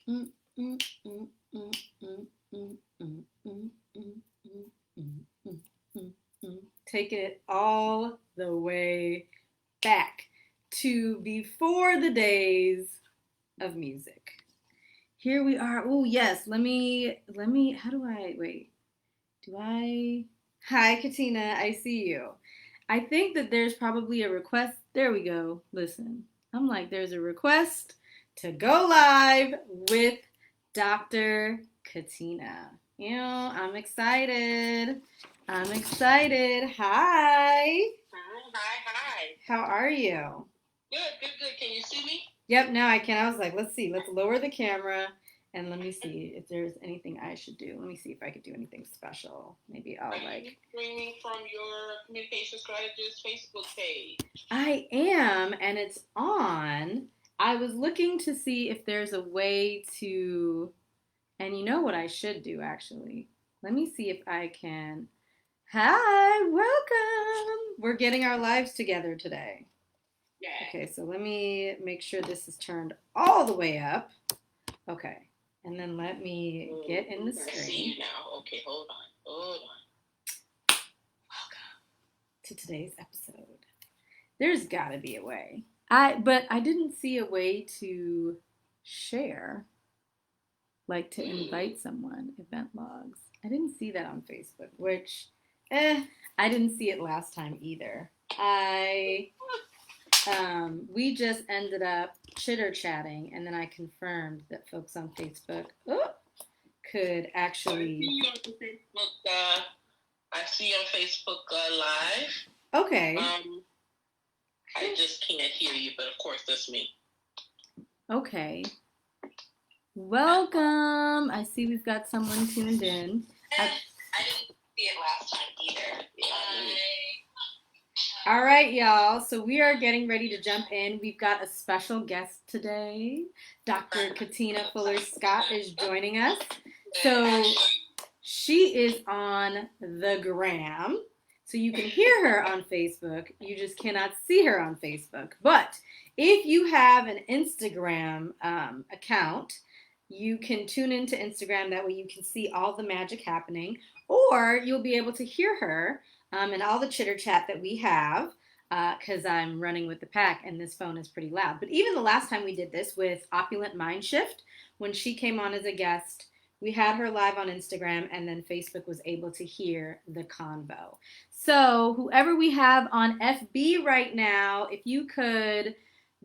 Mm, mm, mm, mm, mm, mm, mm, mm, mm, mm, mm, mm, mm, mm. Taking it all the way back to before the days of music. Here we are. Oh, yes. Let me, how do I, wait, do I, hi, Katina, I see you. I think that there's probably a request. There we go. Listen, I'm like, there's a request to go live with Dr. Katina. You know, I'm excited. I'm excited. Hi. Hi. How are you? Good. Can you see me? Yep, now I can. I was like, let's see. Let's lower the camera and let me see if there's anything I should do. Let me see if I could do anything special. Maybe I'll Are you streaming from your communication strategist Facebook page? I am, and it's on. I was looking to see if there's a way to, and you know what I should do actually? Let me see if I can. Hi, welcome. We're getting our lives together today. Yeah. Okay, so let me make sure this is turned all the way up. Okay, and then let me get in the screen. I see you now. Okay, hold on. Welcome to today's episode. There's got to be a way. But I didn't see a way to share, like to invite someone, event logs. I didn't see that on Facebook, which, I didn't see it last time either. We just ended up chitter chatting, and then I confirmed that folks on Facebook could actually. I see you on Facebook Live. Okay. I just can't hear you, but of course that's me. Okay. Welcome. I see we've got someone tuned in. I didn't see it last time either. All right, y'all. So we are getting ready to jump in. We've got a special guest today. Dr. Katina Fuller Scott is joining us. So she is on the gram. So you can hear her on Facebook. You just cannot see her on Facebook. But if you have an Instagram account, you can tune into Instagram. That way you can see all the magic happening. Or you'll be able to hear her and all the chitter chat that we have, because I'm running with the pack and this phone is pretty loud. But even the last time we did this with Opulent Mind Shift, when she came on as a guest, we had her live on Instagram, and then Facebook was able to hear the convo. So whoever we have on FB right now, if you could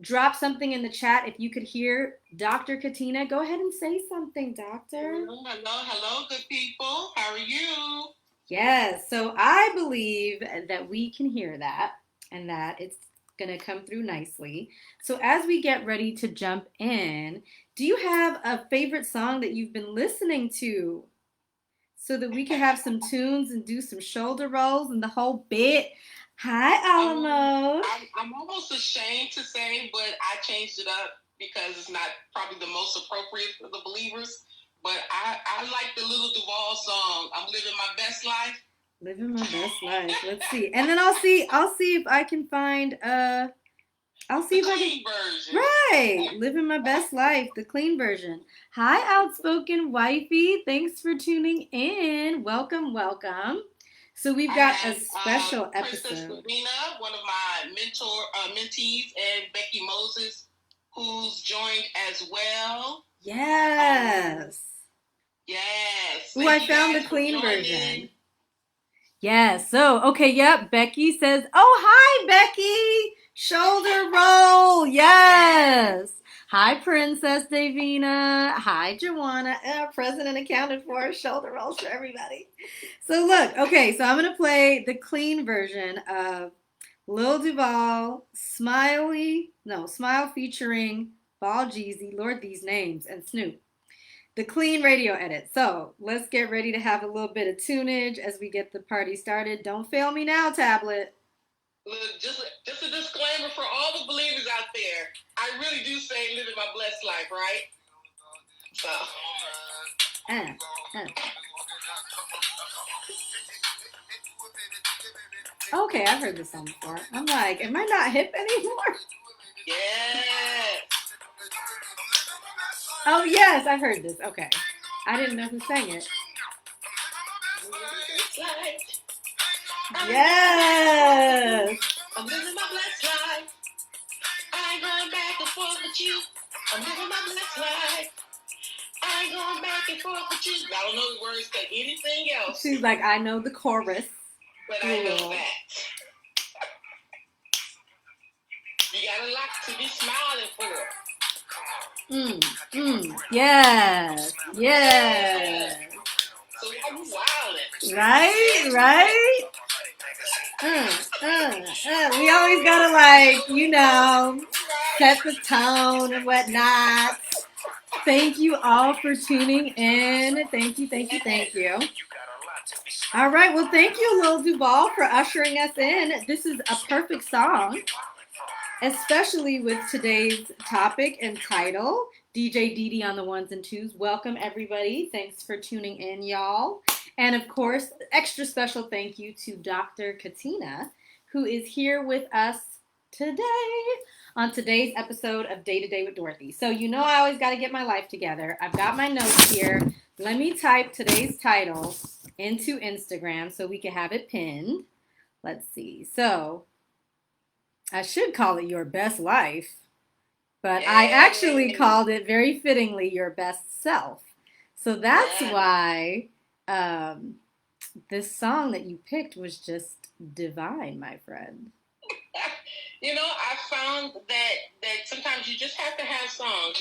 drop something in the chat, if you could hear Dr. Katina, go ahead and say something, doctor. Hello, good people. How are you? Yes, so I believe that we can hear that and that it's going to come through nicely. So as we get ready to jump in, do you have a favorite song that you've been listening to so that we can have some tunes and do some shoulder rolls and the whole bit? Hi, Alamo. I'm almost ashamed to say, but I changed it up because it's not probably the most appropriate for the believers. But I like the Little Duval song, I'm Living My Best Life. Living my best life. Let's see. And then I'll see if I can find I'll see the if I clean can version. Right. Living my best life, the clean version. Hi, outspoken wifey. Thanks for tuning in. Welcome. So we've got a special episode. Princess Sabrina, one of my mentees, and Becky Moses, who's joined as well. Yes. Yes. Ooh, I found the clean version. Yes. So, okay, yep. Becky says, oh, hi, Becky. Shoulder roll. Yes. Hi, Princess Davina. Hi, Joanna. President accounted for. Shoulder rolls for everybody. So, look. Okay, so I'm going to play the clean version of Lil Duval, Smile featuring Ball Jeezy, Lord These Names, and Snoop. The clean radio edit. So let's get ready to have a little bit of tunage as we get the party started. Don't fail me now, tablet. Look, just a disclaimer for all the believers out there. I really do say living my blessed life, right? So. Okay, I've heard this song before. I'm like, am I not hip anymore? Yeah. Oh, yes, I've heard this. Okay. I didn't know who sang it. Yes. I'm living my blessed life. I ain't going back and forth with you. I'm living my blessed life. I ain't going back and forth with you. I don't know the words to anything else. She's like, I know the chorus. But I know that. You got a lot to be smiling for. Yes. Yes. So why you wildin'? Right? We always gotta set the tone and whatnot. Thank you all for tuning in. Thank you. All right, well, thank you, Lil Duval, for ushering us in. This is a perfect song, especially with today's topic and title, DJ Didi on the ones and twos. Welcome, everybody. Thanks for tuning in, y'all. And, of course, extra special thank you to Dr. Katina, who is here with us today on today's episode of Day to Day with Dorothy. So you know I always got to get my life together. I've got my notes here. Let me type today's title into Instagram so we can have it pinned. Let's see. So I should call it Your Best Life, but I actually called it very fittingly Your Best Self. So that's why this song that you picked was just divine, my friend. You know, I found that sometimes you just have to have songs,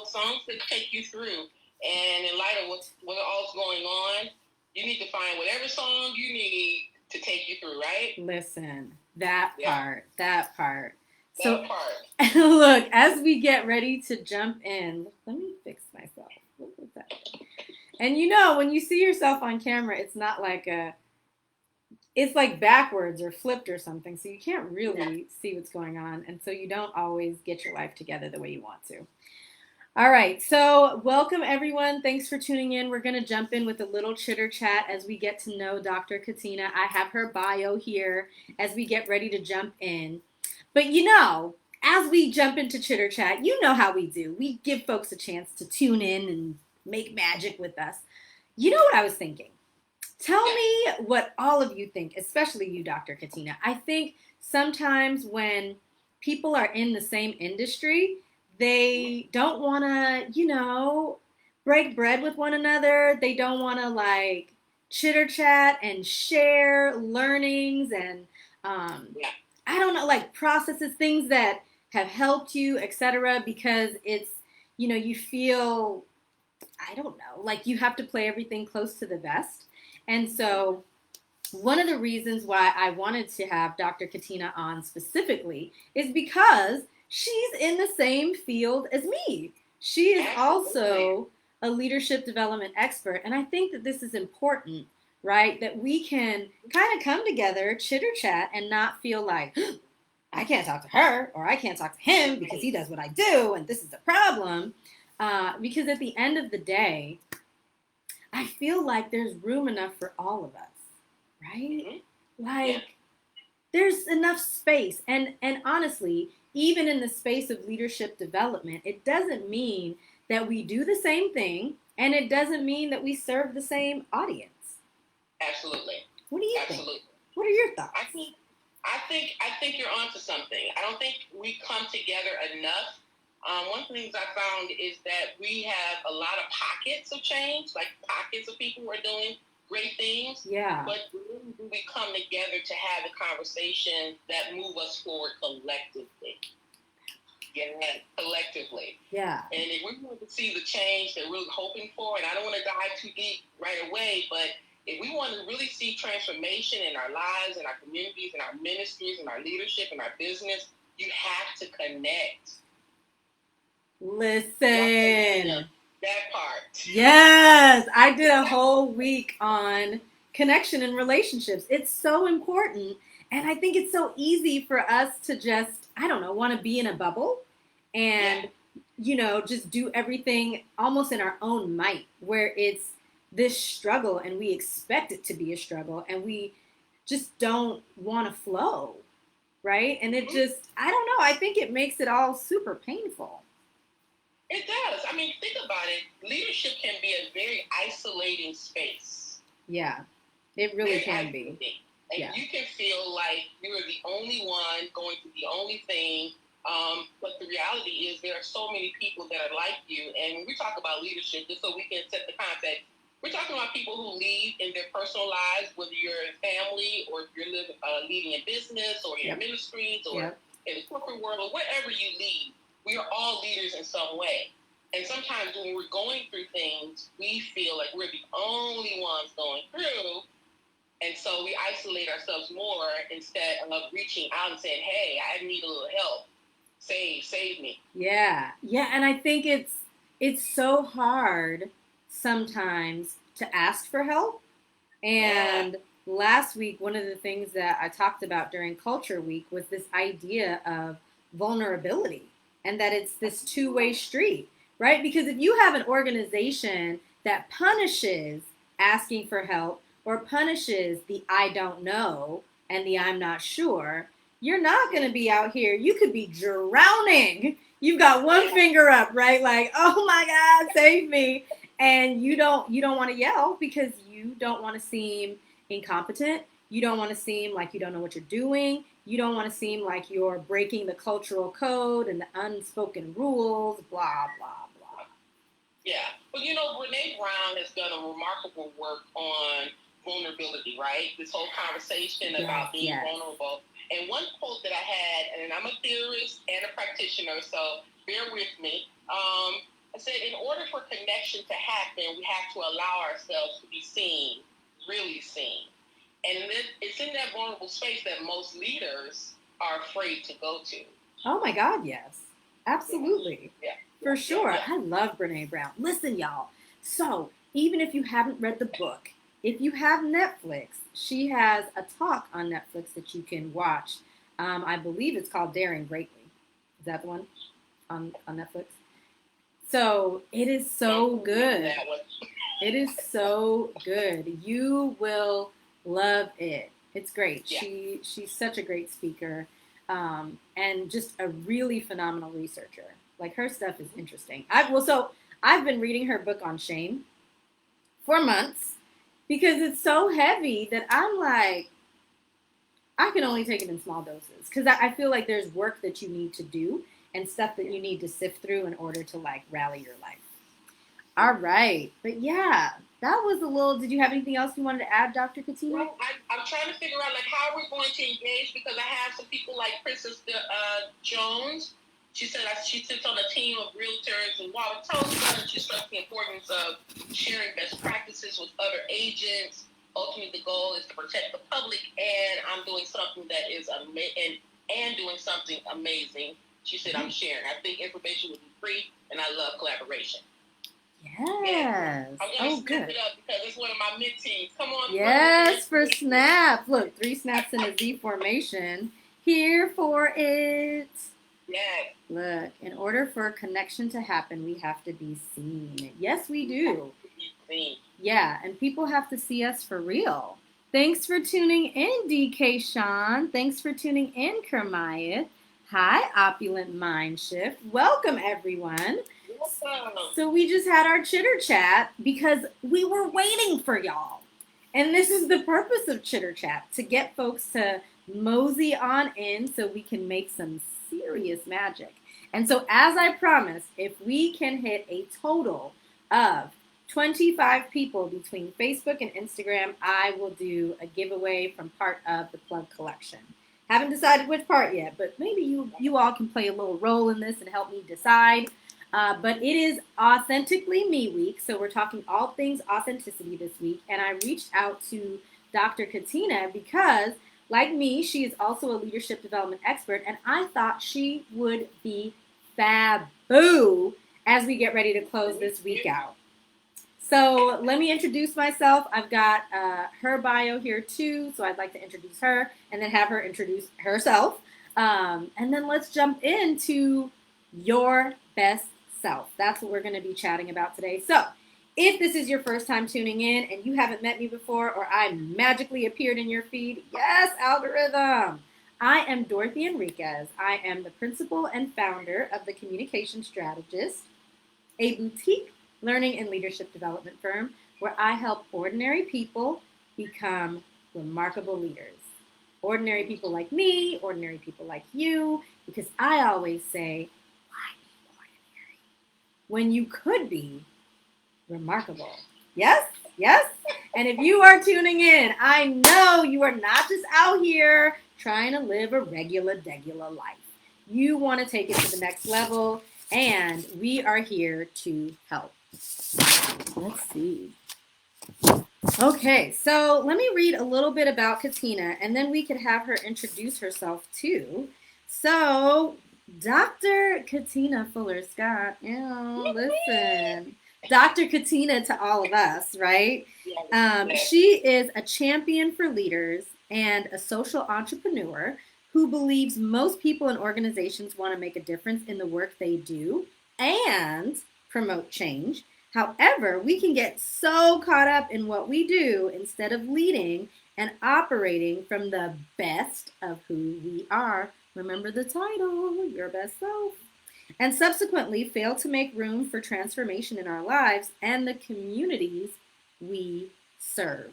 songs that take you through. And in light of what all's going on, you need to find whatever song you need to take you through, right? Listen, that part. So, look, as we get ready to jump in, let me fix myself. What was that? And when you see yourself on camera, it's not like it's like backwards or flipped or something, so you can't really see what's going on, and so you don't always get your life together the way you want to. All right, so welcome everyone. Thanks for tuning in. We're going to jump in with a little chitter chat as we get to know Dr. Katina. I have her bio here as we get ready to jump in. But as we jump into chitter chat, you know how we do. We give folks a chance to tune in and make magic with us. You know what I was thinking? Tell me what all of you think, especially you, Dr. Katina. I think sometimes when people are in the same industry, they don't want to, break bread with one another. They don't want to chitter chat and share learnings and, I don't know, processes, things that have helped you, etc. Because it's, you feel, I don't know, like you have to play everything close to the vest. And so one of the reasons why I wanted to have Dr. Katina on specifically is because she's in the same field as me. She is also a leadership development expert. And I think that this is important, right? That we can kind of come together, chitter chat, and not feel like, I can't talk to her or I can't talk to him because he does what I do and this is a problem. Because at the end of the day, I feel like there's room enough for all of us, right? There's enough space. And honestly, even in the space of leadership development, it doesn't mean that we do the same thing, and it doesn't mean that we serve the same audience. Absolutely. What do you think? What are your thoughts? I think you're onto something. I don't think we come together enough. One of the things I found is that we have a lot of pockets of change, like pockets of people who are doing great things. Yeah. But we come together to have a conversation that move us forward collectively. Collectively. Yeah. And if we want to see the change that we're hoping for, and I don't want to dive too deep right away, but if we want to really see transformation in our lives, in our communities, in our ministries, in our leadership, in our business, you have to connect. Listen. That part. Yes. I did a whole week on connection and relationships. It's so important. And I think it's so easy for us to just, I don't know, want to be in a bubble and, just do everything almost in our own might, where it's this struggle and we expect it to be a struggle and we just don't want to flow, right? And it just, I don't know, I think it makes it all super painful. It does. I mean, think about it. Leadership can be a very isolating space. Yeah, it really can be. And you can feel like you're the only one going through the only thing. But the reality is there are so many people that are like you. And when we talk about leadership, just so we can set the context, we're talking about people who lead in their personal lives, whether you're in family or if you're leading in business or in ministries or in the corporate world or whatever you lead. We are all leaders in some way. And sometimes when we're going through things, we feel like we're the only ones going through. And so we isolate ourselves more instead of reaching out and saying, hey, I need a little help. Save me. Yeah. Yeah. And I think it's so hard sometimes to ask for help. And last week, one of the things that I talked about during Culture Week was this idea of vulnerability and that it's this two-way street, right? Because if you have an organization that punishes asking for help or punishes the I don't know and the I'm not sure, you're not going to be out here. You could be drowning. You've got one finger up, right? Like, oh my God, save me. And you don't want to yell because you don't want to seem incompetent. You don't want to seem like you don't know what you're doing. You don't want to seem like you're breaking the cultural code and the unspoken rules, blah, blah, blah. Yeah. Well, Brene Brown has done a remarkable work on vulnerability, right? This whole conversation about being vulnerable. And one quote that I had, and I'm a theorist and a practitioner, so bear with me. I said, in order for connection to happen, we have to allow ourselves to be seen, really seen. And then it's in that vulnerable space that most leaders are afraid to go to. Oh my God, yes. Absolutely. Yeah. For sure. I love Brene Brown. Listen, y'all. So even if you haven't read the book, if you have Netflix, she has a talk on Netflix that you can watch. I believe it's called Daring Greatly. Is that the one on Netflix? So it is so good. It is so good. You will love it. It's great. Yeah. She's such a great speaker and just a really phenomenal researcher. Like her stuff is interesting. I've been reading her book on shame for months because it's so heavy that I'm like, I can only take it in small doses because I feel like there's work that you need to do and stuff that you need to sift through in order to like rally your life. All right. But yeah, that was a little, did you have anything else you wanted to add, Dr. Katina? Well, I'm trying to figure out like how we're going to engage because I have some people like Princess Jones. She said she sits on a team of realtors in Wauwatosa, and she stressed the importance of sharing best practices with other agents. Ultimately, the goal is to protect the public, and I'm doing something that is and doing something amazing. She said, I'm sharing. I think information will be free, and I love collaboration. Yes. I'm going to snap it up because it's one of my mentees. Come on. Yes, for snap. Look, 3 snaps in a Z formation. Here for it. Yes. Look, in order for a connection to happen, we have to be seen. Yes, we do. Yeah, and people have to see us for real. Thanks for tuning in, DK Sean. Thanks for tuning in, Kermaya. Hi, Opulent Mind Shift. Welcome, everyone. So we just had our chitter chat because we were waiting for y'all. And this is the purpose of chitter chat, to get folks to mosey on in so we can make some serious magic. And so as I promised, if we can hit a total of 25 people between Facebook and Instagram, I will do a giveaway from part of the plug collection. Haven't decided which part yet, but maybe you all can play a little role in this and help me decide. But it is Authentically Me week, so we're talking all things authenticity this week. And I reached out to Dr. Katina because, like me, she is also a leadership development expert, and I thought she would be faboo as we get ready to close this week out. So let me introduce myself. I've got her bio here too, so I'd like to introduce her and then have her introduce herself. And then let's jump into your best self. That's what we're going to be chatting about today. So if this is your first time tuning in and you haven't met me before or I magically appeared in your feed, yes, algorithm. I am Dorothy Enriquez. I am the principal and founder of The Communication Strategist. a boutique learning and leadership development firm where I help ordinary people become remarkable leaders. Ordinary people like me, ordinary people like you, because I always say, why be ordinary when you could be remarkable? Yes? Yes? And if you are tuning in, I know you are not just out here trying to live a regular, degular life. You want to take it to the next level, and we are here to help. Let's see. Okay, so let me read a little bit about Katina, and then we could have her introduce herself too. So, Dr. Katina Fuller Scott, listen, Dr. Katina to all of us, right? She is a champion for leaders and a social entrepreneur who believes most people and organizations want to make a difference in the work they do and promote change. However, we can get so caught up in what we do instead of leading and operating from the best of who we are. Remember the title, Your Best Self. And subsequently fail to make room for transformation in our lives and the communities we serve.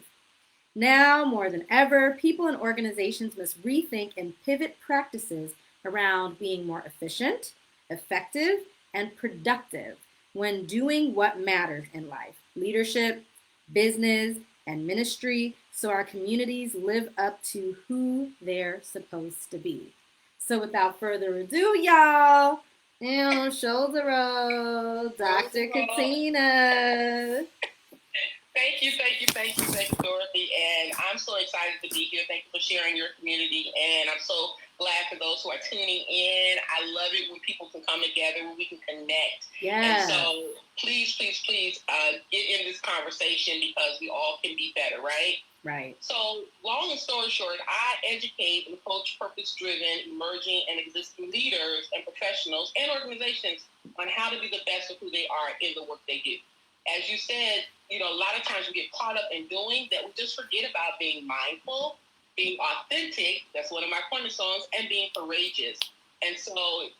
Now, more than ever, people and organizations must rethink and pivot practices around being more efficient, effective, and productive when doing what matters in life: leadership, business, and ministry, so our communities live up to who they're supposed to be. So without further ado, y'all, shoulder roll, Dr. Katina. Thank you, Dorothy. And I'm so excited to be here. Thank you for sharing your community. And I'm so glad for those who are tuning in. I love it when people can come together, when we can connect. Yeah. And so please, get in this conversation because we all can be better, right? Right. So long and story short, I educate and coach purpose-driven, emerging, and existing leaders and professionals and organizations on how to be the best of who they are in the work they do. As you said, a lot of times we get caught up in doing that we just forget about being mindful, being authentic, that's one of my cornerstones, and being courageous. And so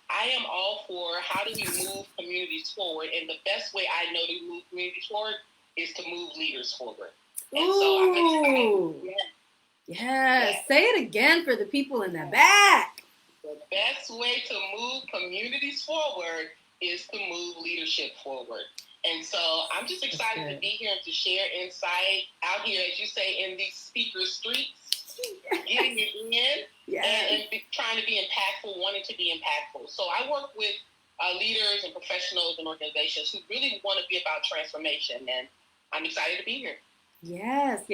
I am all for how do we move communities forward, and the best way I know to move communities forward is to move leaders forward. And so I'm excited. Yes. Say it again for the people in the back. The best way to move communities forward is to move leadership forward. And so I'm just excited to be here and to share insight out here, as you say, in these speaker streets, getting it in, and trying to be impactful, wanting to be impactful. So I work with leaders and professionals and organizations who really want to be about transformation, and I'm excited to be here. Yes.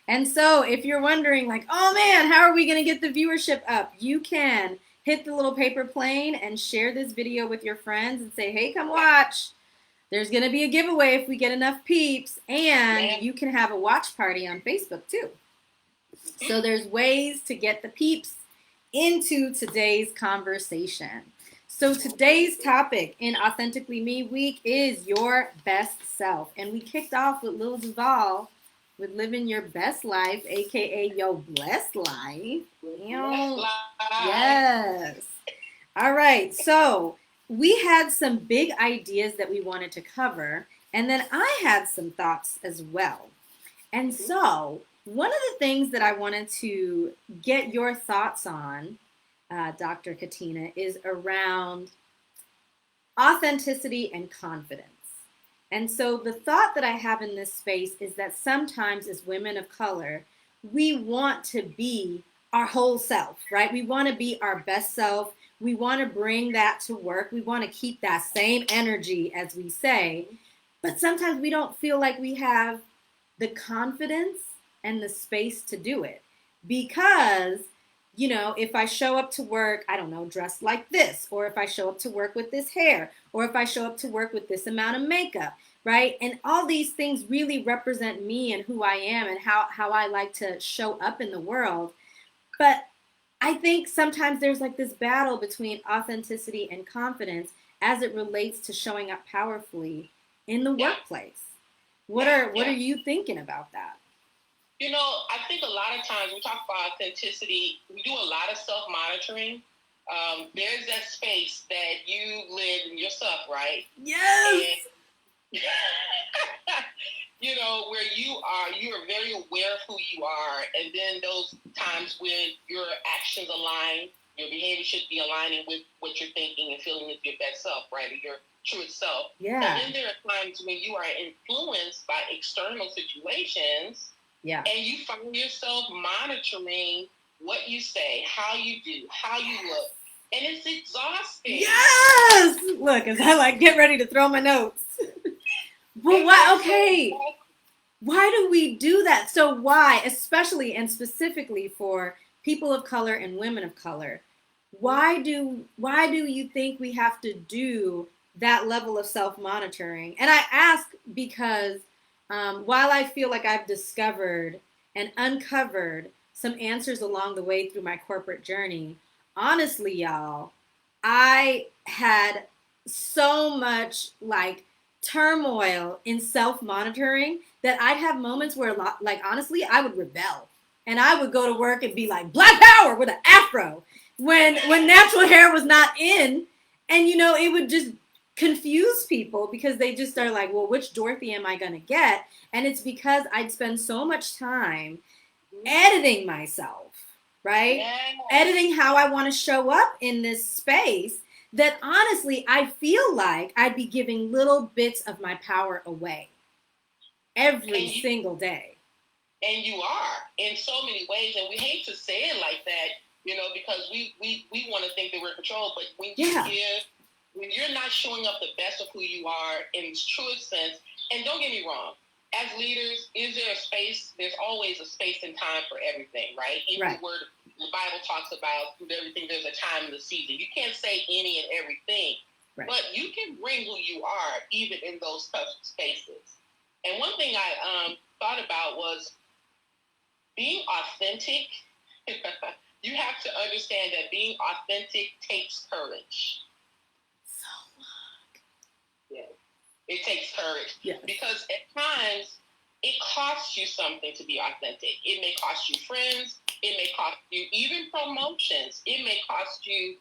And so if you're wondering, like, oh man, how are we going to get the viewership up? You can hit the little paper plane and share this video with your friends and say, hey, come watch. There's going to be a giveaway if we get enough peeps, and you can have a watch party on Facebook too. So there's ways to get the peeps into today's conversation. So today's topic in Authentically Me Week is your best self. And we kicked off with Lil Duval with Living Your Best Life, a.k.a. Your Blessed Life. Yes. All right. So we had some big ideas that we wanted to cover, and then I had some thoughts as well. And so one of the things that I wanted to get your thoughts on, Dr. Katina, is around authenticity and confidence. And so the thought that I have in this space is that sometimes as women of color, we want to be our whole self, right? We want to be our best self. We want to bring that to work. We want to keep that same energy, as we say. But sometimes we don't feel like we have the confidence and the space to do it. Because, if I show up to work, I don't know, dressed like this, or if I show up to work with this hair, or if I show up to work with this amount of makeup, right? And all these things really represent me and who I am and how I like to show up in the world. But I think sometimes there's like this battle between authenticity and confidence as it relates to showing up powerfully in the workplace. What are you thinking about that? I think a lot of times we talk about authenticity, we do a lot of self-monitoring. there's that space that you live in yourself, right? Yes. And where you are very aware of who you are, and then those times when your actions align, your behavior should be aligning with what you're thinking and feeling with your best self, right? Or your true self. Yeah. And then there are times when you are influenced by external situations, yeah, and you find yourself monitoring what you say, how you do, how you look, and it's exhausting. Yes. Look, as I get ready to throw my notes. But why? Okay. Why do we do that? So why, especially and specifically for people of color and women of color, why do you think we have to do that level of self-monitoring? And I ask because while I feel like I've discovered and uncovered some answers along the way through my corporate journey, honestly, y'all, I had so much like turmoil in self-monitoring that I'd have moments where, like, honestly, I would rebel and I would go to work and be like, Black Power with an afro when natural hair was not in. And, it would just confuse people because they just are like, well, which Dorothy am I going to get? And it's because I'd spend so much time editing myself, right? Yes. Editing how I want to show up in this space that honestly, I feel like I'd be giving little bits of my power away every single day. And you are in so many ways, and we hate to say it like that, because we want to think that we're in control, but when when you're not showing up the best of who you are in its truest sense, and don't get me wrong, as leaders, is there a space? There's always a space and time for everything, right? Even the Bible talks about through everything, there's a time and a season. You can't say any and everything, but you can bring who you are even in those tough spaces. And one thing I thought about was being authentic. You have to understand that being authentic takes courage. So long. Yeah. It takes courage. Yes. Because at times, it costs you something to be authentic. It may cost you friends. It may cost you even promotions. It may cost you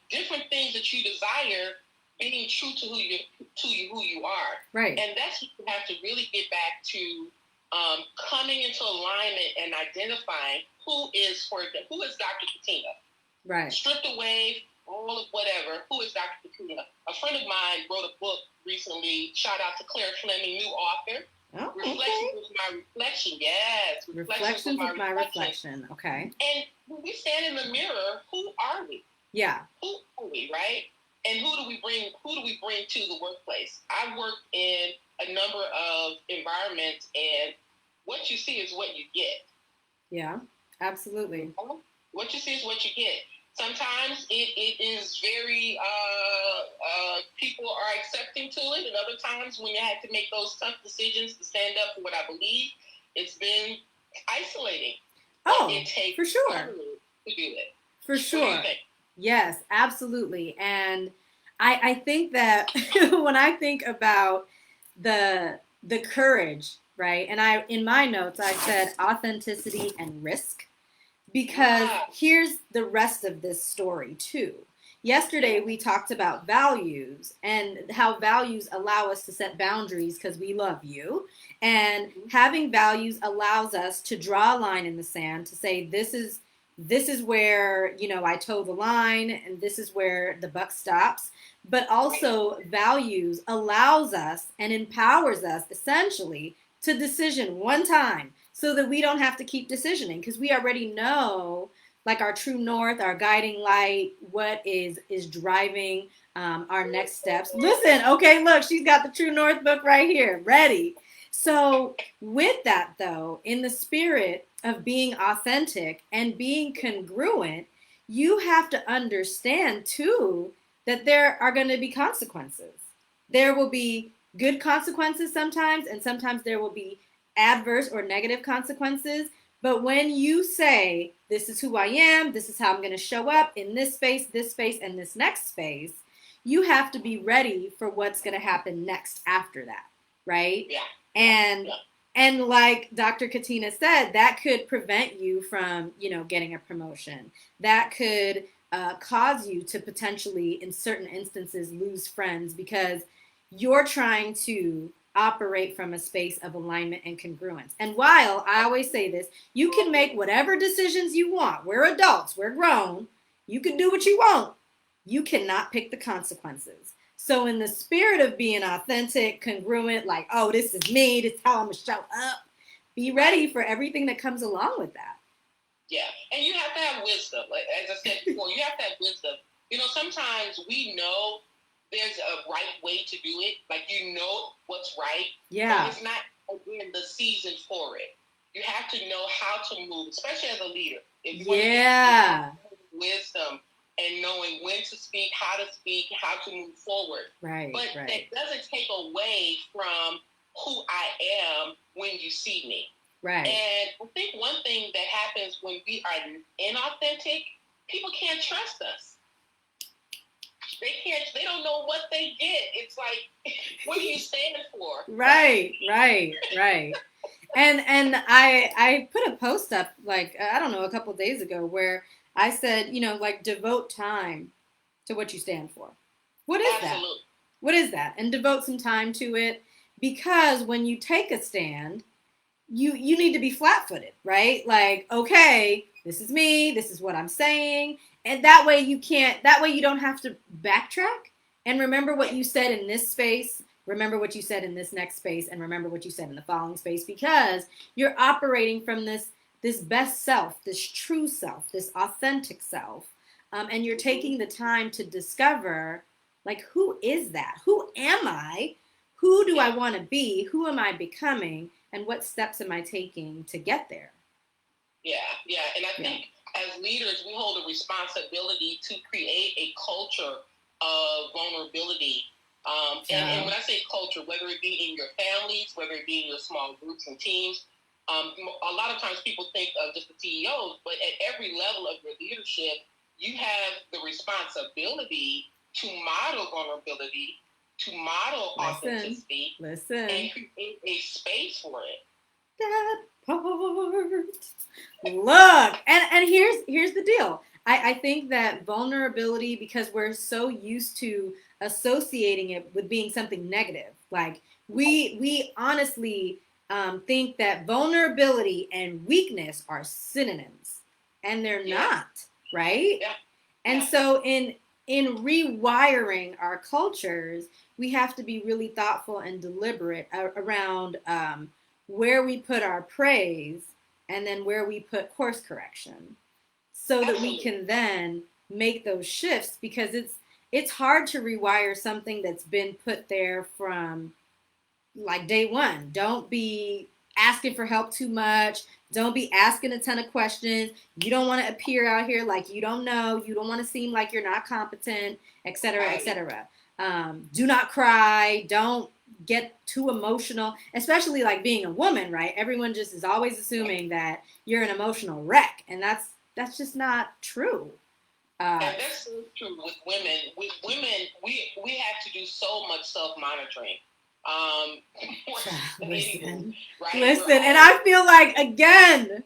different things that you desire, being true to who you are. Right. And that's what you have to really get back to, coming into alignment and identifying who is Dr. Katina. Right. Stripped away all of whatever. Who is Dr. Katina? A friend of mine wrote a book recently. Shout out to Claire Fleming, new author. Oh, Reflections with my reflection. Yes. Reflections with my reflection. Okay. And when we stand in the mirror, who are we? Yeah. Who are we, right? And who do we bring to the workplace? I've worked in a number of environments, and what you see is what you get. Yeah, absolutely. What you see is what you get. Sometimes it is very, people are accepting to it, and other times when you had to make those tough decisions to stand up for what I believe, it's been isolating. Oh, it takes for sure. to do it. For sure. Yes, absolutely. And I think that when I think about the courage, right? And in my notes I said authenticity and risk, because here's the rest of this story too. Yesterday we talked about values and how values allow us to set boundaries because we love you. And having values allows us to draw a line in the sand to say this is where, I toe the line and this is where the buck stops. But also values allows us and empowers us essentially to decision one time so that we don't have to keep decisioning because we already know like our true north, our guiding light, what is driving our next steps. Listen, okay, look, she's got the True North book right here, ready. So with that though, in the spirit of being authentic and being congruent, you have to understand too that there are going to be consequences. There will be good consequences sometimes, and sometimes there will be adverse or negative consequences. But when you say, this is who I am, this is how I'm going to show up in this space, and this next space, you have to be ready for what's going to happen next after that, right? Yeah. And like Dr. Katina said, that could prevent you from, getting a promotion. That could cause you to potentially, in certain instances, lose friends because you're trying to operate from a space of alignment and congruence. And while I always say this, you can make whatever decisions you want. We're adults, we're grown. You can do what you want. You cannot pick the consequences. So, in the spirit of being authentic, congruent, like, oh, this is me, this is how I'm going to show up, be ready for everything that comes along with that. Yeah, and you have to have wisdom. Like, as I said before, you have to have wisdom. Sometimes we know there's a right way to do it. Like, what's right. Yeah. But it's not, again, the season for it. You have to know how to move, especially as a leader. If you want to get wisdom and knowing when to speak, how to move forward. Right. But that doesn't take away from who I am when you see me. Right. And I think one thing that happens when we are inauthentic, people can't trust us. They don't know what they get. It's like, what are you standing for? Right. And I put a post up, like, I don't know, a couple of days ago where I said, like, devote time to what you stand for. What is that? What is that? And devote some time to it, because when you take a stand, you need to be flat-footed, right? Like, okay, this is me, this is what I'm saying. And that way you don't have to backtrack and remember what you said in this space, remember what you said in this next space, and remember what you said in the following space, because you're operating from this best self, this true self, this authentic self. And you're taking the time to discover, like, who is that? Who am I? Who do I want to be? Who am I becoming? And what steps am I taking to get there? Yeah. And I think as leaders, we hold a responsibility to create a culture of vulnerability. And when I say culture, whether it be in your families, whether it be in your small groups and teams, a lot of times people think of just the CEOs, but at every level of your leadership, you have the responsibility to model vulnerability, to model authenticity, and create a space for it. That part. Look, and here's the deal. I think that vulnerability, because we're so used to associating it with being something negative, like we honestly think that vulnerability and weakness are synonyms, and they're not, right? Yeah. And so in rewiring our cultures, we have to be really thoughtful and deliberate around where we put our praise and then where we put course correction, so that we can then make those shifts, because it's hard to rewire something that's been put there from like day one. Don't be asking for help too much. Don't be asking a ton of questions. You don't want to appear out here like you don't know. You don't want to seem like you're not competent, etc., etc. Do not cry. Don't get too emotional, especially like being a woman, right? Everyone just is always assuming that you're an emotional wreck, and that's just not true. And that's so true with women. With women, we have to do so much self-monitoring. Listen, and I feel like, again,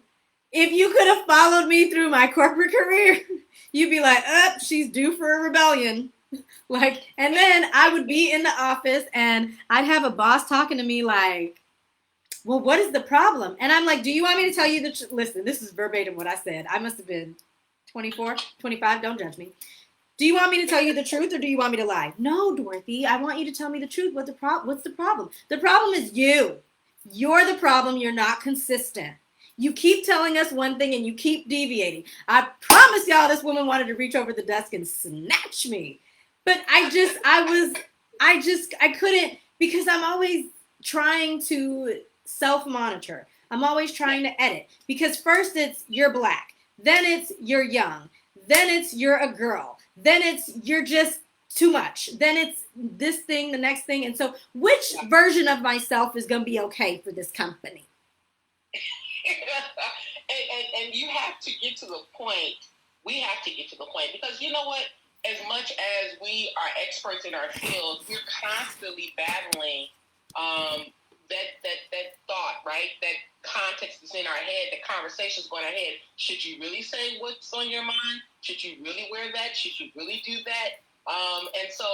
if you could have followed me through my corporate career, you'd be like, she's due for a rebellion. Like, and then I would be in the office and I'd have a boss talking to me like, well, what is the problem? And I'm like, do you want me to tell you the truth? Listen, this is verbatim what I said. I must have been 24, 25, don't judge me. Do you want me to tell you the truth, or do you want me to lie? No, Dorothy, I want you to tell me the truth. What's the problem? The problem is you. You're the problem. You're not consistent. You keep telling us one thing and you keep deviating. I promise y'all this woman wanted to reach over the desk and snatch me. But I couldn't, because I'm always trying to self-monitor. I'm always trying to edit, because first it's you're black, then it's you're young, then it's you're a girl, then it's you're just too much, then it's this thing, the next thing. And so which version of myself is going to be okay for this company? and you have to get to the point. We have to get to the point, because you know what? As much as we are experts in our field, we're constantly battling that thought, right? context is in our head, the conversation's going ahead. Should you really say what's on your mind? Should you really wear that? Should you really do that? And so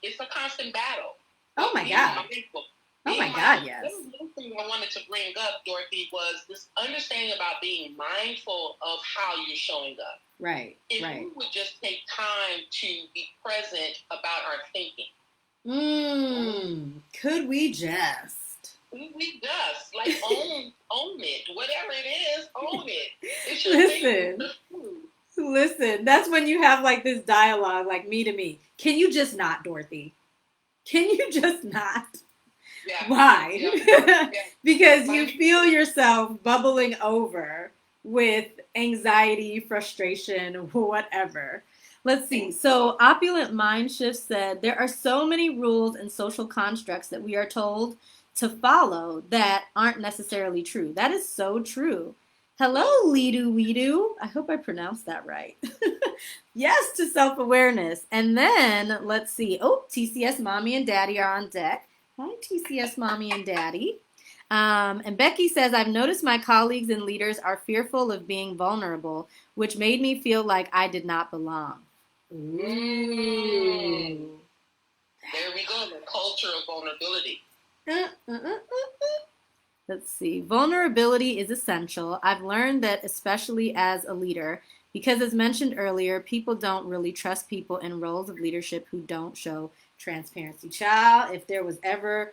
it's a constant battle. Oh my God. Oh my God, yes. One thing I wanted to bring up, Dorothy, was this understanding about being mindful of how you're showing up. Right, if we would just take time to be present about our thinking. Could we just? We just like own it. Whatever it is, own it. It's your Listen, that's when you have like this dialogue, like me to me. Can you just not, Dorothy? Can you just not? Yeah. Why? Yeah. Because you feel yourself bubbling over with anxiety, frustration, whatever. Let's see. So, Opulent Mind Shift said there are so many rules and social constructs that we are told to follow that aren't necessarily true. That is so true. Hello, Lidu Weedu. I hope I pronounced that right. Yes to self-awareness. And then, let's see. Oh, TCS Mommy and Daddy are on deck. Hi, TCS Mommy and Daddy. And Becky says, I've noticed my colleagues and leaders are fearful of being vulnerable, which made me feel like I did not belong. Ooh. There we go, the culture of vulnerability. Let's see. Vulnerability is essential. I've learned that, especially as a leader, because as mentioned earlier, people don't really trust people in roles of leadership who don't show transparency. Child, if there was ever,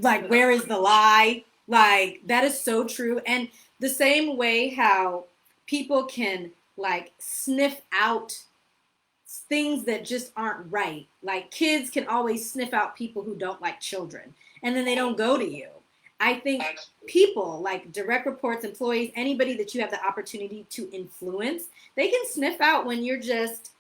like, where is the lie? Like, that is so true. And the same way how people can, like, sniff out things that just aren't right. Like, kids can always sniff out people who don't like children, and then they don't go to you. I think people, like direct reports, employees, anybody that you have the opportunity to influence, they can sniff out when you're just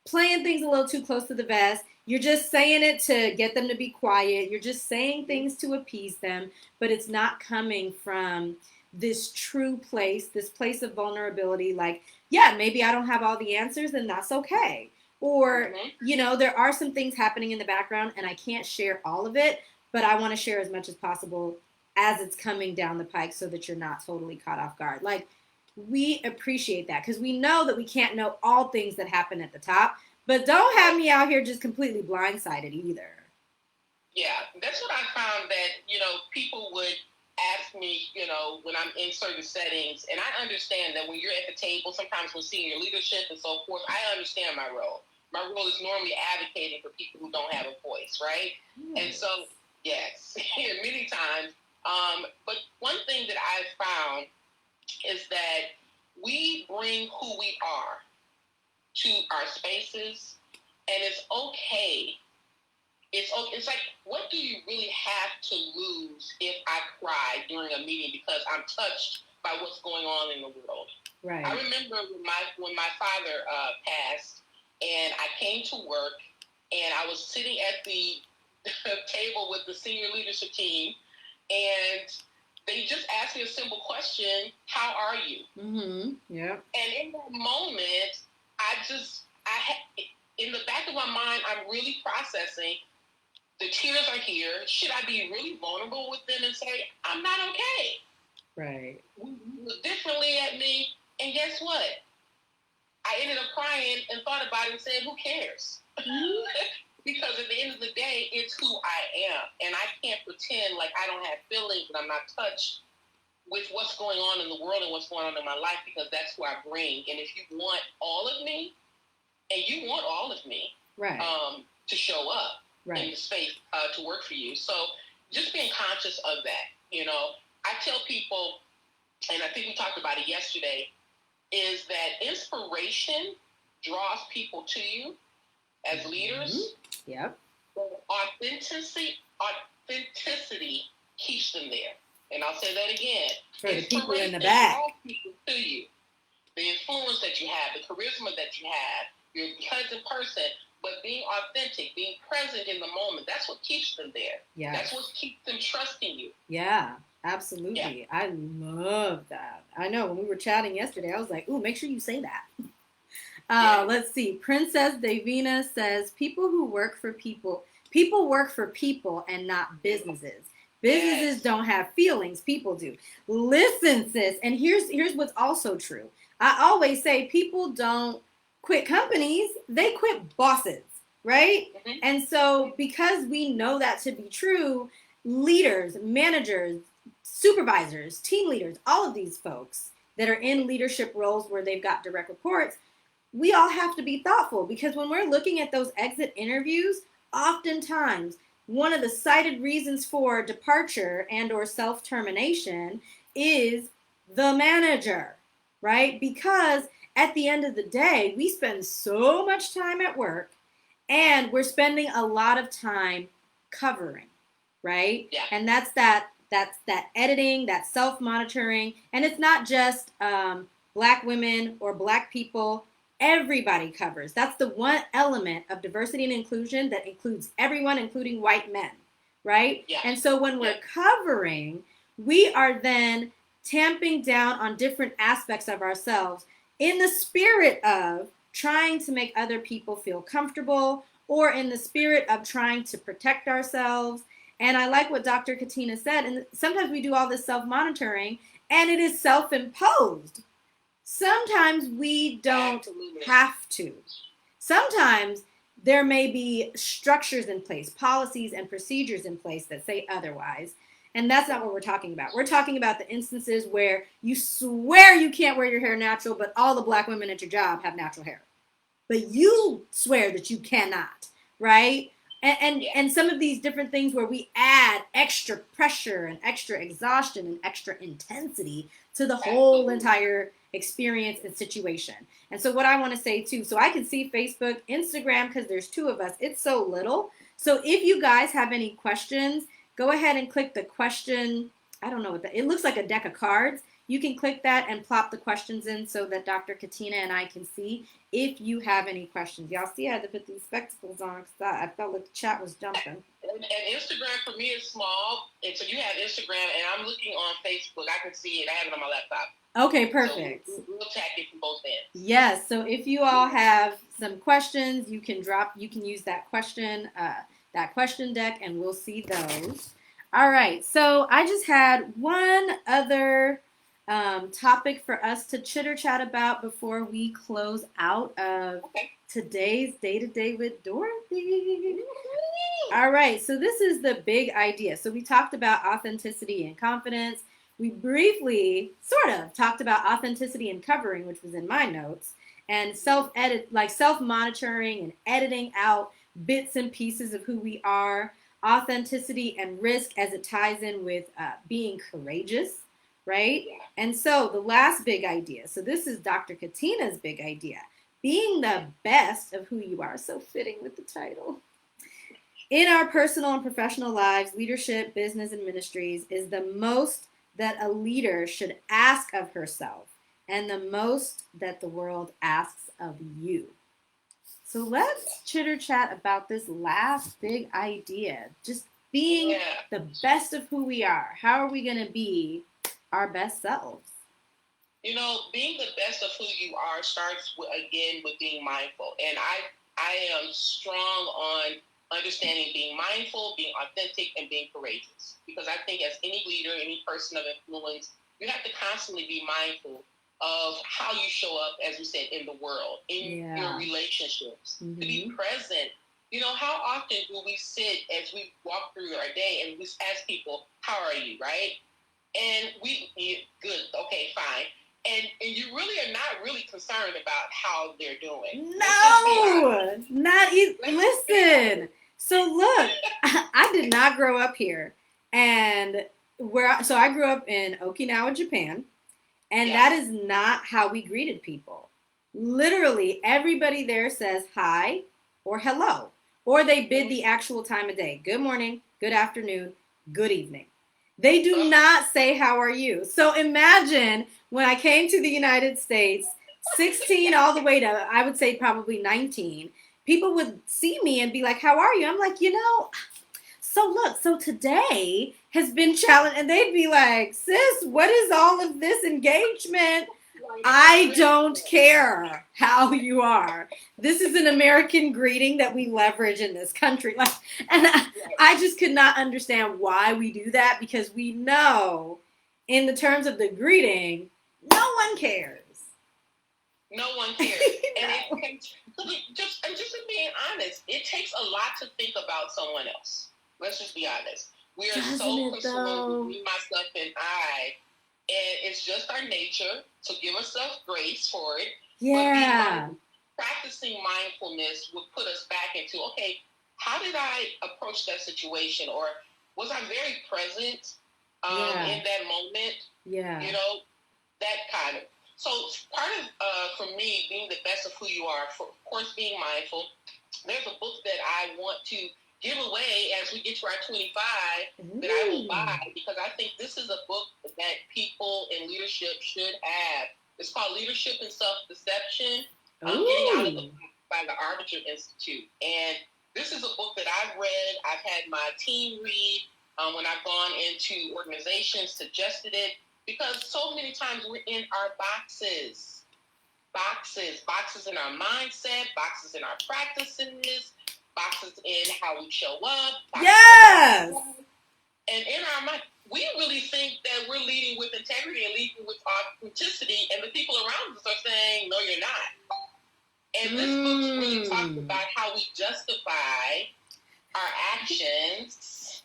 playing things a little too close to the vest. You're just saying it to get them to be quiet. You're just saying things to appease them, but it's not coming from this true place, this place of vulnerability. Like, yeah, maybe I don't have all the answers, and that's okay. Or, you know, there are some things happening in the background, and I can't share all of it, but I want to share as much as possible as it's coming down the pike so that you're not totally caught off guard. Like, we appreciate that because we know that we can't know all things that happen at the top, but don't have me out here just completely blindsided either. Yeah, that's what I found that, you know, people would ask me, you know, when I'm in certain settings, and I understand that when you're at the table, sometimes with senior leadership and so forth, I understand my role. My role is normally advocating for people who don't have a voice, right? And so, yes, many times. But one thing that I've found is that we bring who we are to our spaces, and it's okay. It's like, what do you really have to lose if I cry during a meeting because I'm touched by what's going on in the world? Right. I remember when my father passed, and I came to work, and I was sitting at the table with the senior leadership team, and they just asked me a simple question: "How are you?" Yeah. And in that moment, in the back of my mind, I'm really processing. The tears are here. Should I be really vulnerable with them and say, I'm not okay? Right. Look differently at me. And guess what? I ended up crying and thought about it and said, who cares? Because at the end of the day, it's who I am. And I can't pretend like I don't have feelings and I'm not touched with what's going on in the world and what's going on in my life, because that's who I bring. And if you want all of me, and you want all of me, right, to show up, right, in the space to work for you. So just being conscious of that, you know. I tell people, and I think we talked about it yesterday, is that inspiration draws people to you as leaders. Yep. Authenticity keeps them there. And I'll say that again. For the people in the back. Draws people to you. The influence that you have, the charisma that you have, you're a pleasant person. But being authentic, being present in the moment, that's what keeps them there. Yeah. That's what keeps them trusting you. Yeah, absolutely. Yeah. I love that. I know when we were chatting yesterday, I was like, ooh, make sure you say that. Let's see. Princess Davina says, people work for people and not businesses. Businesses don't have feelings, people do. Listen, sis, and here's what's also true. I always say people don't quit companies, they quit bosses, right? Mm-hmm. And so because we know that to be true, leaders, managers, supervisors, team leaders, all of these folks that are in leadership roles where they've got direct reports, we all have to be thoughtful, because when we're looking at those exit interviews, oftentimes one of the cited reasons for departure and or self-termination is the manager, right? Because at the end of the day, we spend so much time at work and we're spending a lot of time covering, right? Yeah. And that's that editing, that self-monitoring, and it's not just Black women or Black people. Everybody covers. That's the one element of diversity and inclusion that includes everyone, including white men, right? Yeah. And so when we're covering, we are then tamping down on different aspects of ourselves in the spirit of trying to make other people feel comfortable, or in the spirit of trying to protect ourselves. And I like what Dr. Katina said. And sometimes we do all this self-monitoring and it is self-imposed. Sometimes we don't have to. Sometimes there may be structures in place, policies and procedures in place that say otherwise. And that's not what we're talking about. We're talking about the instances where you swear you can't wear your hair natural, but all the Black women at your job have natural hair. But you swear that you cannot, right? And some of these different things where we add extra pressure and extra exhaustion and extra intensity to the whole entire experience and situation. And so what I want to say too, so I can see Facebook, Instagram, because there's two of us, it's so little. So if you guys have any questions, go ahead and click the question. I don't know what that, it looks like a deck of cards. You can click that and plop the questions in so that Dr. Katina and I can see if you have any questions. Y'all see I had to put these spectacles on because I felt like the chat was jumping. And Instagram for me is small. And so you have Instagram, and I'm looking on Facebook. I can see it. I have it on my laptop. Okay, perfect. So we'll tag it from both ends. Yes, so if you all have some questions, you can use that question deck, and we'll see those. All right, so I just had one other topic for us to chitter chat about before we close out of today's Day-to-Day with Dorothy. All right, so this is the big idea. So we talked about authenticity and confidence. We briefly sort of talked about authenticity and covering, which was in my notes, and self-monitoring and editing out bits and pieces of who we are, authenticity and risk as it ties in with being courageous, right? Yeah. And so the last big idea, so this is Dr. Katina's big idea, being the best of who you are, so fitting with the title. In our personal and professional lives, leadership, business, and ministries is the most that a leader should ask of herself and the most that the world asks of you. So let's chitter chat about this last big idea, just being the best of who we are. How are we going to be our best selves? You know, being the best of who you are starts with being mindful. And I am strong on understanding being mindful, being authentic, and being courageous. Because I think as any leader, any person of influence, you have to constantly be mindful of how you show up, as you said, in the world, in your relationships, to be present. You know, how often do we sit as we walk through our day and we ask people, how are you, right? And good, okay, fine. And you really are not really concerned about how they're doing. No, not even. Listen. So look, I did not grow up here, and so I grew up in Okinawa, Japan, and that is not how we greeted people. Literally, everybody there says hi or hello, or they bid the actual time of day. Good morning, good afternoon, good evening. They do not say, how are you? So imagine when I came to the United States, 16 all the way to, I would say probably 19, people would see me and be like, how are you? I'm like, so today has been challenging. And they'd be like, sis, what is all of this engagement? I don't care how you are. This is an American greeting that we leverage in this country. Like, and I just could not understand why we do that, because we know in the terms of the greeting, no one cares. No one cares. And just being honest, it takes a lot to think about someone else. Let's just be honest. We are so consumed with me, myself, and I. And it's just our nature to give ourselves grace for it. Yeah. But practicing mindfulness would put us back into, okay, how did I approach that situation? Or was I very present in that moment? Yeah. You know, that kind of. So part of, for me, being the best of who you are, of course, being mindful, there's a book that I want to give away as we get to our 25 that I will buy, because I think this is a book that people in leadership should have. It's called Leadership and Self-Deception, Getting Out of the Box by the Arbiter Institute. And this is a book that I've read. I've had my team read when I've gone into organizations, suggested it, because so many times we're in our boxes in our mindset, boxes in our practices, boxes in how we show up. Yes. And in our mind, we really think that we're leading with integrity and leading with authenticity, and the people around us are saying, no, you're not. And this book's really talks about how we justify our actions.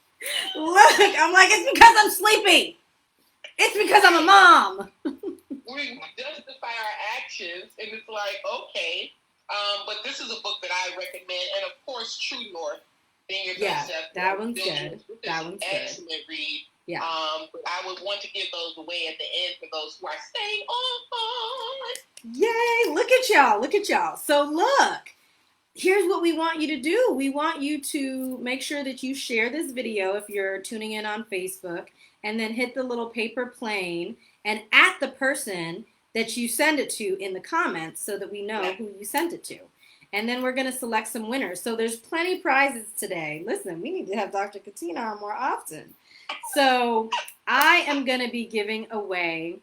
Look, I'm like, it's because I'm sleepy. It's because I'm a mom. We justify our actions, and it's like, okay. But this is a book that I recommend, and of course, True North, Being Your Best Self. That one's good. That one's good. Excellent read. Yeah. But I would want to give those away at the end for those who are staying on. Yay! Look at y'all. Look at y'all. So look, here's what we want you to do. We want you to make sure that you share this video if you're tuning in on Facebook, and then hit the little paper plane and at the person that you send it to in the comments, so that we know who you sent it to. And then we're going to select some winners. So there's plenty of prizes today. Listen, we need to have Dr. Katina on more often. So I am going to be giving away,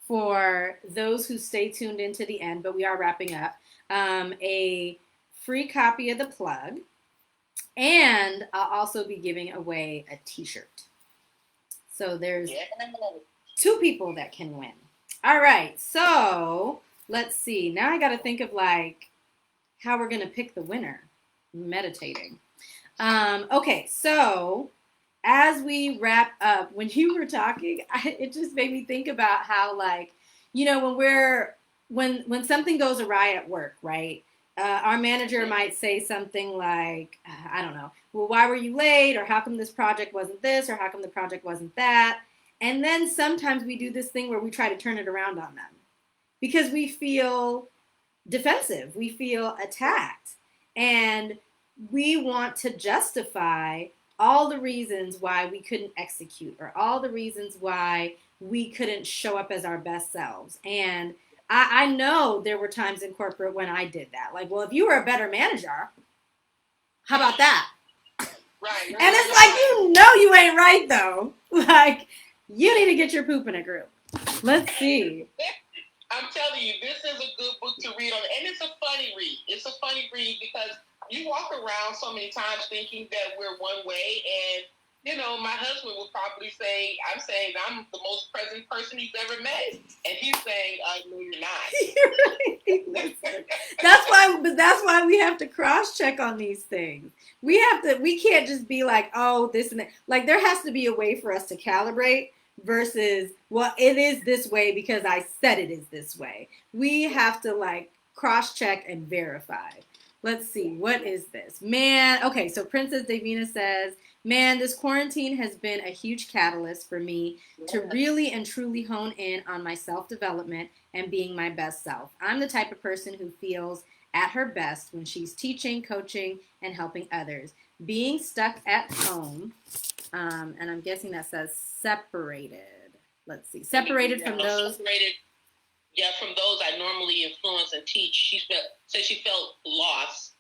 for those who stay tuned into the end, but we are wrapping up, a free copy of The Plug. And I'll also be giving away a t-shirt. So there's 2 people that can win. All right, so let's see. Now I got to think of like how we're going to pick the winner. Meditating. Okay, so as we wrap up, when you were talking, it just made me think about how, like, you know, when something goes awry at work, right? Our manager might say something like, I don't know, well, why were you late? Or how come this project wasn't this? Or how come the project wasn't that? And then sometimes we do this thing where we try to turn it around on them because we feel defensive. We feel attacked. And we want to justify all the reasons why we couldn't execute, or all the reasons why we couldn't show up as our best selves. And I know there were times in corporate when I did that. Like, well, if you were a better manager, how about that? Right. And it's like, you know you ain't right, though. Like, you need to get your poop in a group. Let's see. I'm telling you, this is a good book to read on. And it's a funny read. It's a funny read because you walk around so many times thinking that we're one way. And, you know, my husband would probably say, I'm saying I'm the most present person he's ever met. And he's saying, no, you're not. That's why we have to cross-check on these things. We can't just be like, oh, this and that. Like, there has to be a way for us to calibrate versus, well, it is this way because I said it is this way. We have to, like, cross-check and verify. Let's see, what is this? Man, okay, so Princess Davina says, man, this quarantine has been a huge catalyst for me to really and truly hone in on my self-development and being my best self. I'm the type of person who feels at her best when she's teaching, coaching, and helping others. Being stuck at home, and I'm guessing that says separated. Let's see, separated from those. Yeah, from those I normally influence and teach. She felt a loss.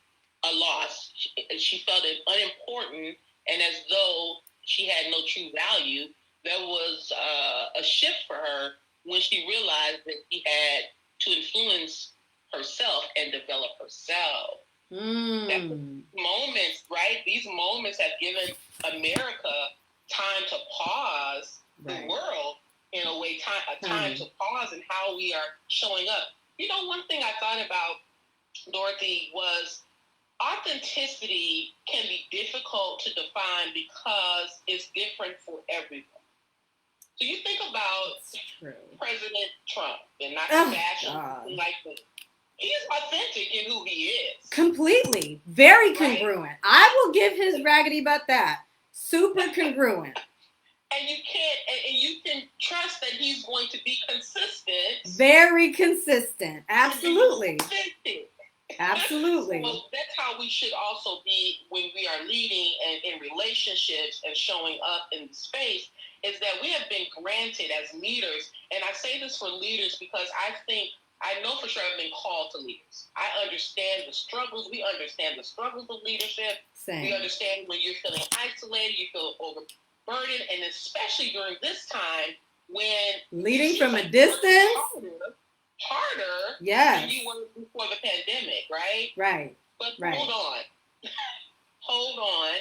She felt it unimportant, and as though she had no true value. There was a shift for her when she realized that she had to influence herself and develop herself. That moments, right? These moments have given America time to pause the world in a way, time to pause in how we are showing up. You know, one thing I thought about, Dorothy, was authenticity can be difficult to define because it's different for everyone. So you think about President Trump, and not to bash him like this. He's authentic in who he is. Completely. Very congruent. Right? I will give his raggedy butt that. Super congruent. And you can trust that he's going to be consistent. Very consistent. Absolutely. Absolutely. So that's how we should also be when we are leading and in relationships and showing up in space, is that we have been granted as leaders. And I say this for leaders because I know for sure I've been called to leaders. I understand the struggles. We understand the struggles of leadership. Same. We understand when you're feeling isolated, you feel overburdened, and especially during this time when leading from a distance, harder than you were before the pandemic, right? Right. But hold on. Hold on.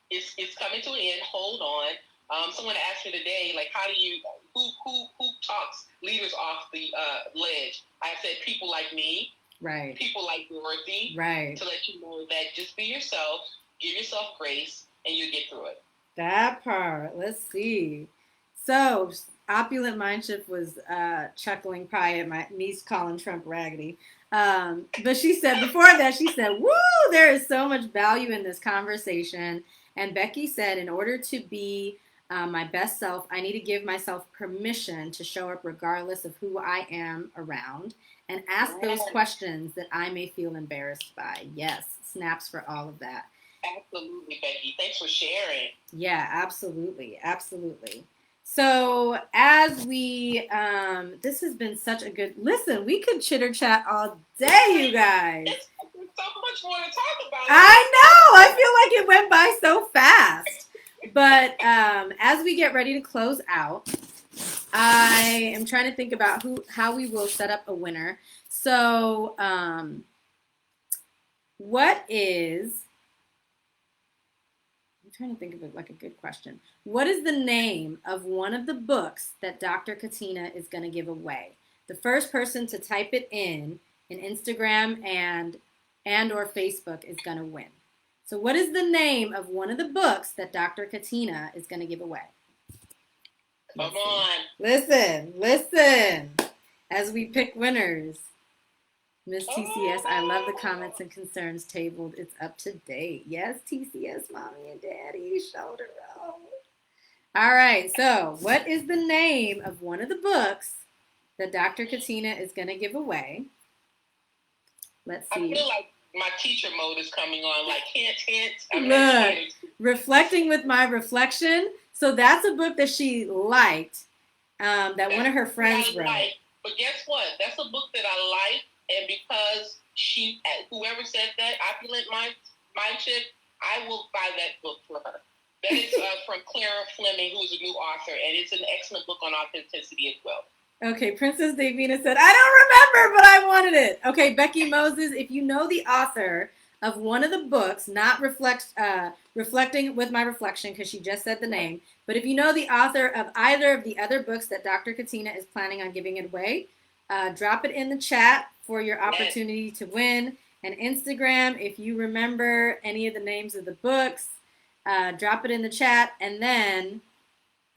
It's coming to an end. Hold on. Someone asked me today, like, how do you, who talks leaders off the ledge? I said people like me, right? People like Dorothy, right? To let you know that just be yourself, give yourself grace, and you get through it. That part. Let's see. So, Opulent Mindshift was chuckling probably at my niece calling Trump raggedy. But she said, before that, she said, woo, there is so much value in this conversation. And Becky said, in order to be my best self, I need to give myself permission to show up regardless of who I am around and ask those questions that I may feel embarrassed by. Yes, snaps for all of that. Absolutely, Becky. Thanks for sharing. Yeah, absolutely. Absolutely. So as we, this has been such a good, listen, we could chitter chat all day, you guys. There's so much more to talk about. I know. I feel like it went by so fast. But as we get ready to close out, I am trying to think about how we will set up a winner. So what is, I'm trying to think of it like a good question. What is the name of one of the books that Dr. Katina is going to give away? The first person to type it in Instagram and or Facebook is going to win. So what is the name of one of the books that Dr. Katina is going to give away? Come on. Listen. As we pick winners. Miss TCS, I love the comments and concerns tabled. It's up to date. Yes, TCS, mommy and daddy, shoulder roll. All right, so what is the name of one of the books that Dr. Katina is going to give away? Let's see. I feel like my teacher mode is coming on, like hint. Look, Reflecting with My Reflection. So that's a book that she liked, that one of her friends wrote. But guess what? That's a book that I like. And because whoever said that, Opulent Mindshift, I will buy that book for her. That is from Clara Fleming, who's a new author, and it's an excellent book on authenticity as well. Okay, Princess Davina said, I don't remember, but I wanted it. Okay, Becky Moses, if you know the author of one of the books, not Reflecting with My Reflection, because she just said the name, but if you know the author of either of the other books that Dr. Katina is planning on giving it away, drop it in the chat for your opportunity to win. And Instagram, if you remember any of the names of the books, drop it in the chat. And then,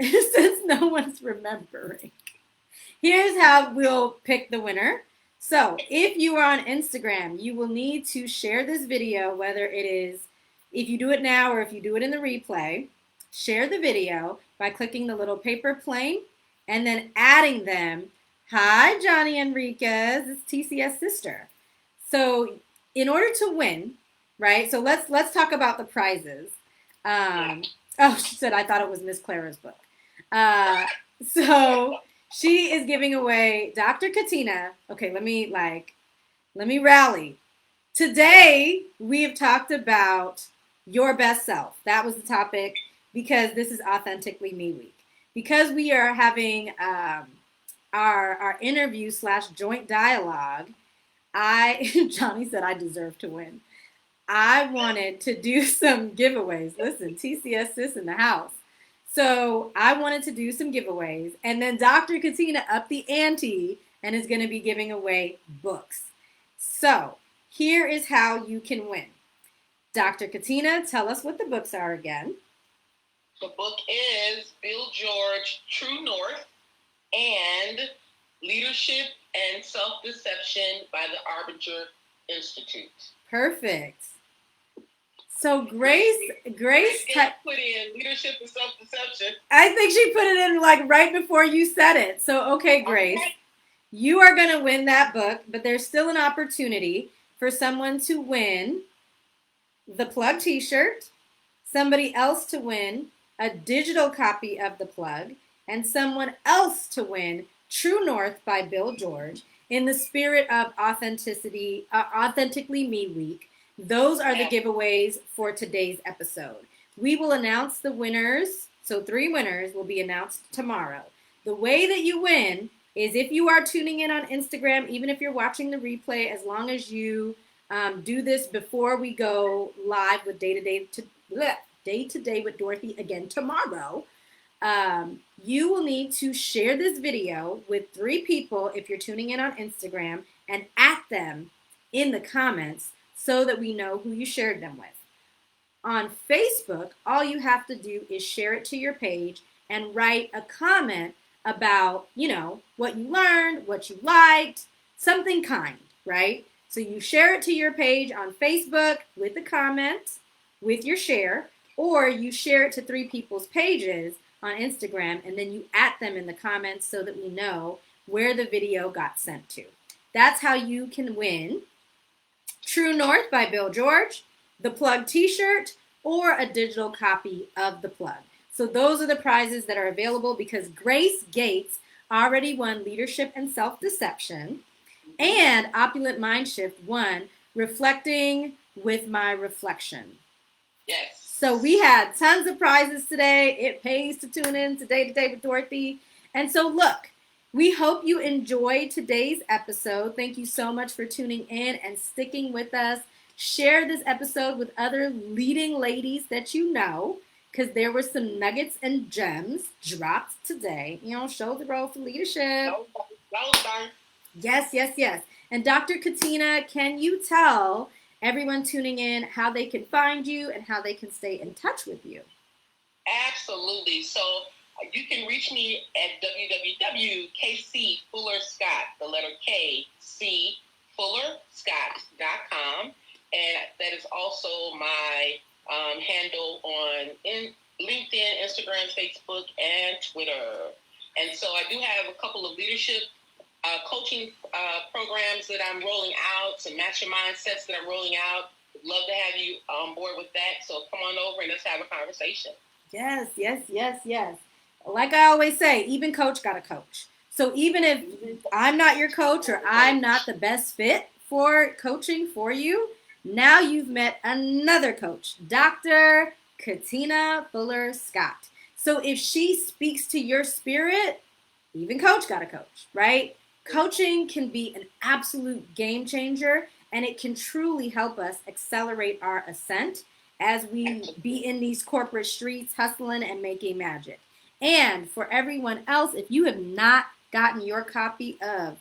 since no one's remembering, here's how we'll pick the winner. So if you are on Instagram, you will need to share this video, whether it is, if you do it now or if you do it in the replay, share the video by clicking the little paper plane and then adding them. Hi, Johnny Enriquez. It's TCS sister. So in order to win, right? So let's talk about the prizes. Oh, she said, I thought it was Miss Clara's book. So she is giving away Dr. Katina. Okay, let me rally. Today, we have talked about your best self. That was the topic because this is Authentically Me week. Because we are having our interview / joint dialogue, Johnny said I deserve to win. I wanted to do some giveaways. Listen, TCS sis in the house. So I wanted to do some giveaways. And then Dr. Katina upped the ante and is going to be giving away books. So here is how you can win. Dr. Katina, tell us what the books are again. The book is Bill George, True North, and Leadership and Self-Deception by the Arbinger Institute. Perfect. So Grace put in Leadership and Self-Deception. I think she put it in like right before you said it. So okay, Grace, you are going to win that book, but there's still an opportunity for someone to win the plug t-shirt, somebody else to win a digital copy of the plug, and someone else to win True North by Bill George in the spirit of Authentically Me Week. Those are the giveaways for today's episode. We will announce the winners. So 3 winners will be announced tomorrow. The way that you win is if you are tuning in on Instagram, even if you're watching the replay, as long as you do this before we go live with Day to Day with Dorothy again tomorrow, you will need to share this video with 3 people if you're tuning in on Instagram and at them in the comments so that we know who you shared them with. On Facebook, all you have to do is share it to your page and write a comment about, what you learned, what you liked, something kind, right? So you share it to your page on Facebook with a comment with your share, or you share it to 3 people's pages on Instagram, and then you at them in the comments so that we know where the video got sent to. That's how you can win True North by Bill George, the plug t-shirt, or a digital copy of the plug. So those are the prizes that are available because Grace Gates already won Leadership and Self-Deception, and Opulent Mind Shift won Reflecting with My Reflection. Yes. So we had tons of prizes today. It pays to tune in to Day with Dorothy. And so look, we hope you enjoyed today's episode. Thank you so much for tuning in and sticking with us. Share this episode with other leading ladies that you know, because there were some nuggets and gems dropped today. Show the road for leadership. Well done. Yes. And Dr. Katina, can you tell everyone tuning in how they can find you and how they can stay in touch with you? Absolutely. So you can reach me at www.kcfullerscott, the letter K, C, FullerScott.com. And that is also my handle on LinkedIn, Instagram, Facebook, and Twitter. And so I do have a couple of leadership coaching programs that I'm rolling out, some mastermind sets that I'm rolling out. Would love to have you on board with that. So come on over and let's have a conversation. Yes. Like I always say, even coach got a coach. So even if I'm not your coach or I'm not the best fit for coaching for you, now you've met another coach, Dr. Katina Fuller Scott. So if she speaks to your spirit, even coach got a coach, right? Coaching can be an absolute game changer, and it can truly help us accelerate our ascent as we be in these corporate streets hustling and making magic. And for everyone else, if you have not gotten your copy of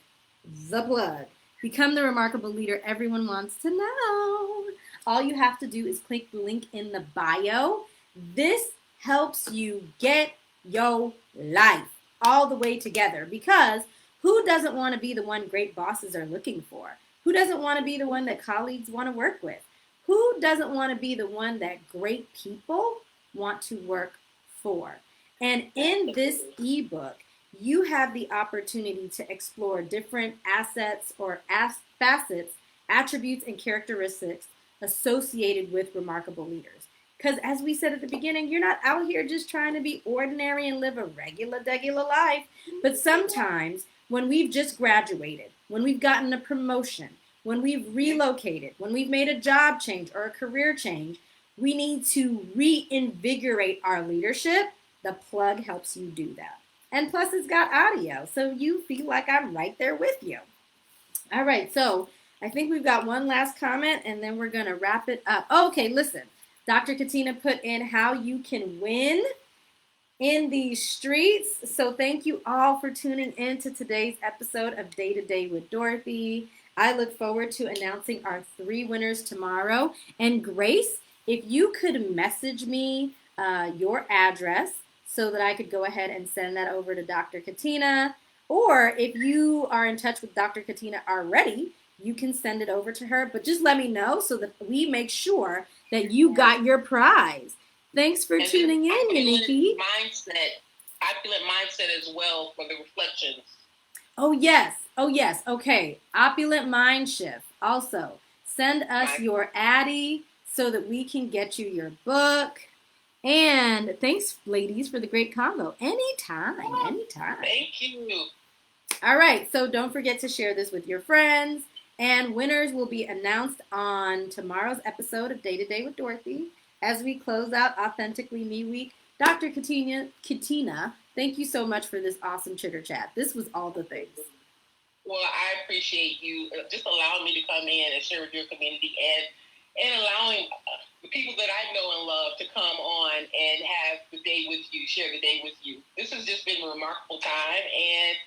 The Plug, Become the Remarkable Leader Everyone Wants to Know, all you have to do is click the link in the bio. This helps you get your life all the way together, because who doesn't want to be the one great bosses are looking for? Who doesn't want to be the one that colleagues want to work with? Who doesn't want to be the one that great people want to work for? And in this ebook, you have the opportunity to explore different assets or facets, attributes, and characteristics associated with remarkable leaders. Because as we said at the beginning, you're not out here just trying to be ordinary and live a regular life. But sometimes when we've just graduated, when we've gotten a promotion, when we've relocated, when we've made a job change or a career change, we need to reinvigorate our leadership. The plug helps you do that. And plus, it's got audio, so you feel like I'm right there with you. All right, so I think we've got one last comment, and then we're going to wrap it up. Oh, okay, listen. Dr. Katina put in how you can win in these streets. So thank you all for tuning in to today's episode of Day to Day with Dorothy. I look forward to announcing our 3 winners tomorrow. And Grace, if you could message me your address so that I could go ahead and send that over to Dr. Katina, or if you are in touch with Dr. Katina already, you can send it over to her. But just let me know so that we make sure that you got your prize. Thanks for tuning in, Yaniki. Opulent mindset as well for the reflections. Oh, yes. Oh, yes. Okay. Opulent Mind Shift. Also, send us your Addy so that we can get you your book. And thanks, ladies, for the great combo. Anytime. Thank you. All right. So don't forget to share this with your friends. And winners will be announced on tomorrow's episode of Day to Day with Dorothy as we close out Authentically Me Week. Dr. Katina, thank you so much for this awesome chitter chat. This was all the things. Well, I appreciate you just allowing me to come in and share with your community and allowing the people that I know and love to come on and have the day with you, share the day with you. This has just been a remarkable time, and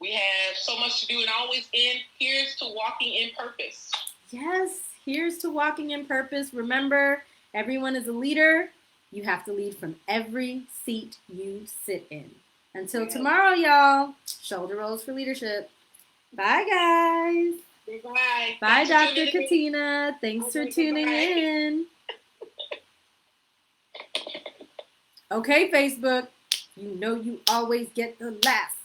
we have so much to do, and always end. Here's to walking in purpose. Yes, here's to walking in purpose. Remember, everyone is a leader. You have to lead from every seat you sit in. Until tomorrow, y'all. Shoulder rolls for leadership. Bye, guys. Bye. Bye, Dr. Katina. Thanks for tuning in. Okay, Facebook. You know you always get the last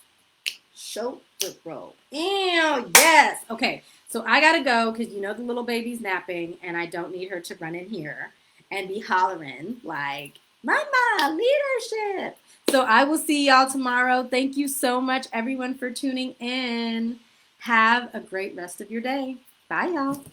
shoulder roll. Ew, yes. Okay, so I gotta go because you know the little baby's napping and I don't need her to run in here and be hollering like, Mama, leadership. So I will see y'all tomorrow. Thank you so much, everyone, for tuning in. Have a great rest of your day. Bye, y'all.